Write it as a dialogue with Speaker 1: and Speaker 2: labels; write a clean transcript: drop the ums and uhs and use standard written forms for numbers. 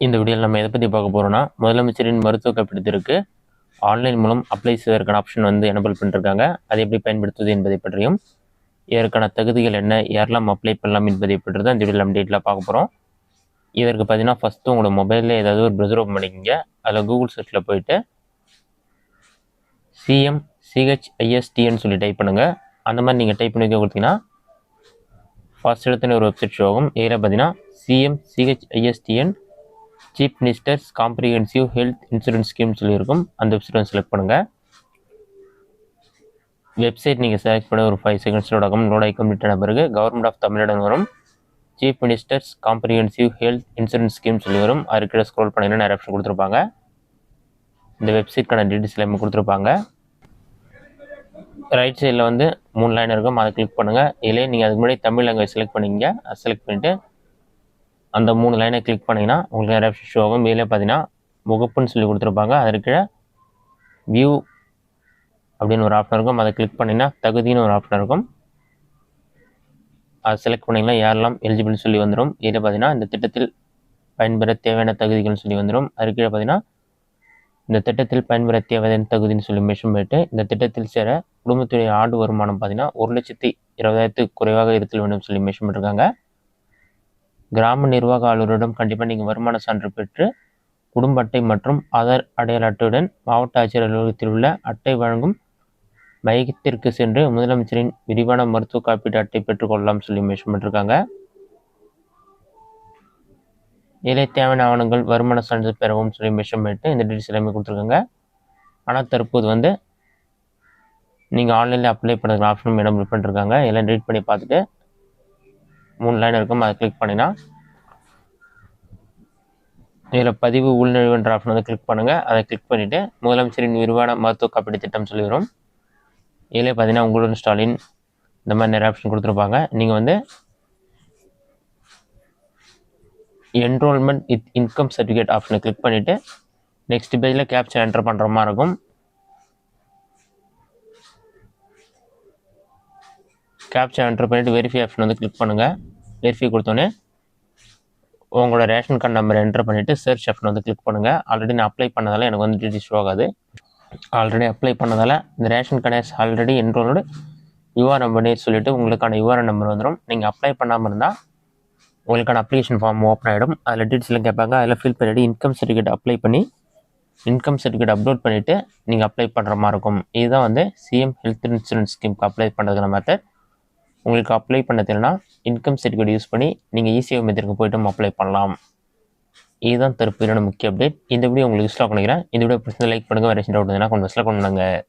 Speaker 1: இந்த வீடியோவில் நம்ம எதை பற்றி பார்க்க போகிறோம்னா, முதலமைச்சரின் மருத்துவ காப்பீட்டிற்கு ஆன்லைன் மூலம் அப்ளை செய்வதற்கான ஆப்ஷன் எனேபிள் பண்ணிருக்காங்க. அதை எப்படி பயன்படுத்துவது என்பதை பற்றியும், இதற்கான தகுதிகள் என்ன, யாரெல்லாம் அப்ளை பண்ணலாம் என்பதை பற்றி தான் இந்த வீடியோவில் நம்ம டீட்டெயிலாக பார்க்க போகிறோம். இதற்கு பார்த்தீங்கன்னா ஃபஸ்ட்டு உங்களோட மொபைலில் ஏதாவது ஒரு ப்ரௌசர் ஓப்பன் பண்ணிக்கிங்க. அதில் கூகுள் சர்ச்சில் போயிட்டு CMCHISTன்னு சொல்லி டைப் பண்ணுங்கள். அந்த மாதிரி நீங்கள் டைப் பண்ணி கொடுத்தீங்கன்னா ஃபர்ஸ்ட் இடத்துல ஒரு வெப்சைட் ஷோ ஆகும். இதில் பார்த்தீங்கன்னா CMCHISTN chief ministers comprehensive health insurance scheme சொல்லியிருக்கும். அந்த வெப்சைட் செலக்ட் பண்ணுங்கள். வெப்சைட் நீங்கள் செலக்ட் பண்ண ஒரு 5 செகண்ட்ஸ் லோட் ஆகி கம்ப்ளீட் ஆன பிறகு கவர்மெண்ட் ஆஃப் தமிழ்நாடு வரும். Chief ministers comprehensive health insurance scheme சொல்லி வரும். அதுக்கிட்ட ஸ்க்ரோல் பண்ணிங்கன்னா நிறைய ஆப்ஷன் கொடுத்துருப்பாங்க. இந்த வெப்சைட்கான டீட்டெயில்ஸ் எல்லாமே கொடுத்துருப்பாங்க. ரைட் சைடில் 3 லைன் இருக்கும். அதை கிளிக் பண்ணுங்கள். இதிலே நீங்கள் அதுக்கு முன்னாடி தமிழ் லாங்குவேஜ் செலக்ட் பண்ணிங்க. அதை செலக்ட் பண்ணிவிட்டு அந்த 3 லைனை கிளிக் பண்ணிங்கன்னா உங்களுக்கு நிறைய ஆப்ஷன் ஷோ ஆகும். இதில் பார்த்தீங்கன்னா முகப்புன்னு சொல்லி கொடுத்துருப்பாங்க. அதற்கு வியூ அப்படின்னு ஒரு ஆப்ஷன் இருக்கும். அதை கிளிக் பண்ணிங்கன்னா தகுதின்னு ஒரு ஆப்ஷன் இருக்கும். அதை செலக்ட் பண்ணிங்கன்னா யாரெல்லாம் எலிஜிபிள்னு சொல்லி வந்துடும். இதில் பார்த்தீங்கன்னா இந்த திட்டத்தில் பயன்பெற தேவையான தகுதிகள்னு சொல்லி வந்துடும். அதுக்கு பார்த்தீங்கன்னா இந்த திட்டத்தில் பயன்பெற தேவையான தகுதின்னு சொல்லி மென்ஷன் பண்ணிட்டு, இந்த திட்டத்தில் சேர குடும்பத்துடைய ஆண்டு வருமானம் பார்த்தீங்கன்னா 1,20,000 குறைவாக இருத்தல் வேண்டும் சொல்லி மென்ஷன் பண்ணியிருக்காங்க. கிராம நிர்வாக அலுவலரிடம் கண்டிப்பாக நீங்கள் வருமான சான்று பெற்று குடும்ப அட்டை மற்றும் ஆதார் அடையாள அட்டையுடன் மாவட்ட ஆட்சியர் அலுவலகத்தில் உள்ள அட்டை வழங்கும் மையத்திற்கு சென்று முதலமைச்சரின் விரிவான மருத்துவ காப்பீட்டு அட்டை பெற்றுக்கொள்ளலாம் சொல்லி மென்ஷன் பண்ணியிருக்காங்க. இதிலே தேவையான ஆவணங்கள் வருமான சான்று பெறவும் சொல்லி மென்ஷன் பண்ணிட்டு இந்த டீட்டெயில்ஸ் எல்லாமே கொடுத்துருக்காங்க. ஆனால் தற்போது நீங்கள் ஆன்லைனில் அப்ளை பண்ணுறதுக்கு ஆப்ஷனும் எனேபிள் பண்ணிருக்காங்க. எல்லாம் ரீட் பண்ணி பார்த்துட்டு 3 லைன் இருக்கும். அதை கிளிக் பண்ணினா இதில் பதிவு உள்நுழைவுன்ற ஆப்ஷன் கிளிக் பண்ணுங்கள். அதை கிளிக் பண்ணிவிட்டு முதலமைச்சரின் விரிவான மருத்துவ காப்பீடு திட்டம் சொல்லி வரும். இதில் பார்த்தீங்கன்னா உங்களுடன் ஸ்டாலின் இந்த மாதிரி நிறைய ஆப்ஷன் கொடுத்துருப்பாங்க. நீங்கள் என்ரோல்மெண்ட் வித் இன்கம் சர்டிஃபிகேட் ஆப்ஷனை கிளிக் பண்ணிவிட்டு நெக்ஸ்ட் பேஜில் கேப்சா என்டர் பண்ணுற மாதிரி இருக்கும். கேப்சா என்டர் பண்ணிவிட்டு வெரிஃபை ஆப்ஷன் கிளிக் பண்ணுங்கள். வெரிஃபை கொடுத்தோன்னே உங்களோட ரேஷன் கார்டு நம்பர் என்டர் பண்ணிவிட்டு சர்ச் ஆப்ஷன் கிளிக் பண்ணுங்கள். ஆல்ரெடி நான் அப்ளை பண்ணதால் எனக்கு டீட்டெயில்ஸ் ஷோ ஆகாது. ஆல்ரெடி அப்ளை பண்ணதால் இந்த ration card already enrolled you are நம்பர்னு சொல்லிவிட்டு உங்களுக்கான யூஆர் நம்பர் வந்துடும். நீங்கள் அப்ளை பண்ணாமல் இருந்தால் உங்களுக்கான அப்ளிகேஷன் ஃபார்ம் ஓப்பன் ஆகிடும். அதில் டீட்டெயில்ஸ்லாம் கேட்பாங்க. அதில் ஃபில் பண்ணிவிட்டு இன்கம் சர்டிஃபிகேட் அப்ளை பண்ணி இன்கம் சர்டிஃபிகேட் அப்லோட் பண்ணிவிட்டு நீங்கள் அப்ளை பண்ணுற மாதிரி இருக்கும். இதுதான் சிஎம் ஹெல்த் இன்சூரன்ஸ் ஸ்கீமுக்கு அப்ளை பண்ணுறதுக்கான மெத்தட். உங்களுக்கு அப்ளை பண்ண தெரியலனா இன்கம் சர்டிஃபிகேட் யூஸ் பண்ணி நீங்கள் ஈஸியாக மெத்தடுக்கு போய்ட்டு அப்ளை பண்ணலாம். இதுதான் தற்போதைய முக்கிய அப்டேட். இந்த வீடியோ உங்களுக்கு யூஸ்ஃபுல்லாக நினைக்கிறேன். இந்த வீடியோ பிடிச்சதை லைக் பண்ணுங்கள். வேறு டவுட் இருந்தால் கொஞ்சம் பண்ணுங்கள்.